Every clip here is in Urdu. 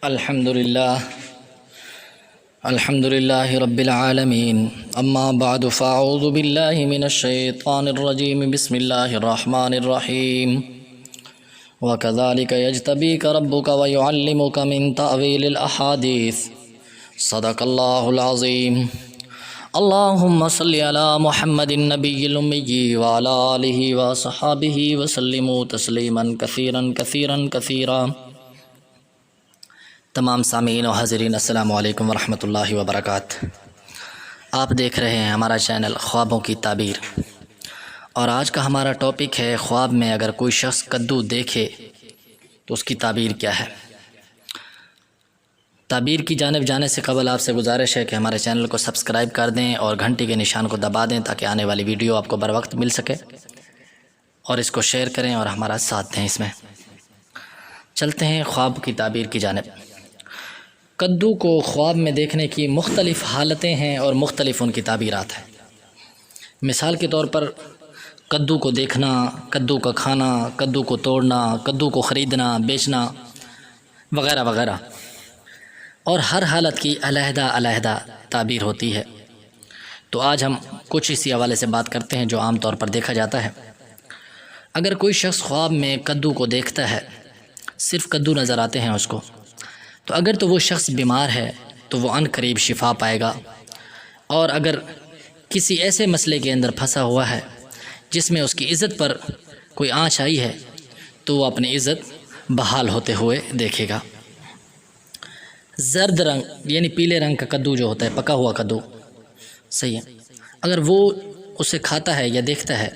الحمد لله رب العالمين. اما بعد فاعوذ بالله من الشيطان الرجيم. بسم الله الرحمن الرحيم. وكذلك يجتبيك ربك ويعلمك من تأويل الأحاديث. صدق الله العظيم. اللهم صل على محمد النبي الأمي وعلى آله وصحابه وسلموا تسليما كثيرا كثيرا كثيرا. تمام سامعین و حاضرین السلام علیکم ورحمۃ اللہ وبرکاتہ. آپ دیکھ رہے ہیں ہمارا چینل خوابوں کی تعبیر، اور آج کا ہمارا ٹاپک ہے خواب میں اگر کوئی شخص کدو دیکھے تو اس کی تعبیر کیا ہے. تعبیر کی جانب جانے سے قبل آپ سے گزارش ہے کہ ہمارے چینل کو سبسکرائب کر دیں اور گھنٹی کے نشان کو دبا دیں تاکہ آنے والی ویڈیو آپ کو بر وقت مل سکے، اور اس کو شیئر کریں اور ہمارا ساتھ دیں. اس میں چلتے ہیں خواب کی تعبیر کی جانب. کدو کو خواب میں دیکھنے کی مختلف حالتیں ہیں اور مختلف ان کی تعبیرات ہیں. مثال کے طور پر کدو کو دیکھنا، کدو کا کھانا، کدو کو توڑنا، کدو کو خریدنا، بیچنا وغیرہ وغیرہ، اور ہر حالت کی علیحدہ علیحدہ تعبیر ہوتی ہے. تو آج ہم کچھ اسی حوالے سے بات کرتے ہیں جو عام طور پر دیکھا جاتا ہے. اگر کوئی شخص خواب میں کدو کو دیکھتا ہے، صرف کدو نظر آتے ہیں اس کو، تو اگر تو وہ شخص بیمار ہے تو وہ عن قریب شفا پائے گا، اور اگر کسی ایسے مسئلے کے اندر پھنسا ہوا ہے جس میں اس کی عزت پر کوئی آنچ آئی ہے تو وہ اپنی عزت بحال ہوتے ہوئے دیکھے گا. زرد رنگ یعنی پیلے رنگ کا کدو جو ہوتا ہے، پکا ہوا کدو، صحیح ہے، اگر وہ اسے کھاتا ہے یا دیکھتا ہے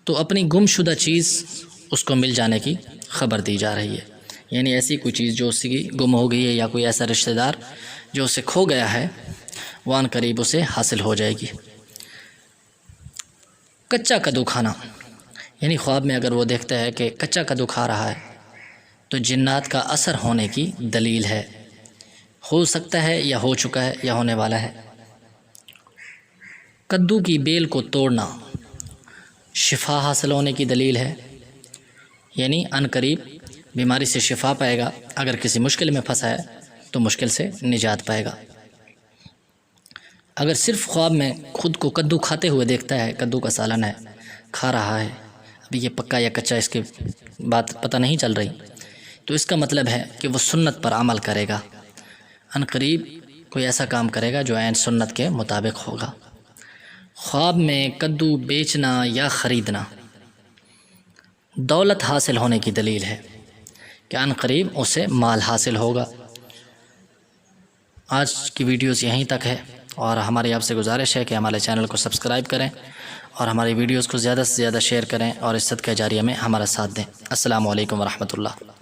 تو اپنی گم شدہ چیز اس کو مل جانے کی خبر دی جا رہی ہے. یعنی ایسی کوئی چیز جو اس کی گم ہو گئی ہے یا کوئی ایسا رشتہ دار جو اسے کھو گیا ہے وہ عن قریب اسے حاصل ہو جائے گی. کچا کدو کھانا، یعنی خواب میں اگر وہ دیکھتا ہے کہ کچا کدو کھا رہا ہے تو جنات کا اثر ہونے کی دلیل ہے، ہو سکتا ہے یا ہو چکا ہے یا ہونے والا ہے. کدو کی بیل کو توڑنا شفا حاصل ہونے کی دلیل ہے، یعنی عن قریب بیماری سے شفا پائے گا. اگر کسی مشکل میں پھنسا ہے تو مشکل سے نجات پائے گا. اگر صرف خواب میں خود کو کدو کھاتے ہوئے دیکھتا ہے، کدو کا سالن ہے، کھا رہا ہے، ابھی یہ پکا یا کچا اس کی بات پتہ نہیں چل رہی، تو اس کا مطلب ہے کہ وہ سنت پر عمل کرے گا، عن قریب کوئی ایسا کام کرے گا جو عین سنت کے مطابق ہوگا. خواب میں کدو بیچنا یا خریدنا دولت حاصل ہونے کی دلیل ہے کہ عن قریب اسے مال حاصل ہوگا. آج کی ویڈیوز یہیں تک ہے، اور ہماری آپ سے گزارش ہے کہ ہمارے چینل کو سبسکرائب کریں اور ہماری ویڈیوز کو زیادہ سے زیادہ شیئر کریں اور اس صدقہ جاریہ میں ہمارا ساتھ دیں. السلام علیکم ورحمۃ اللہ.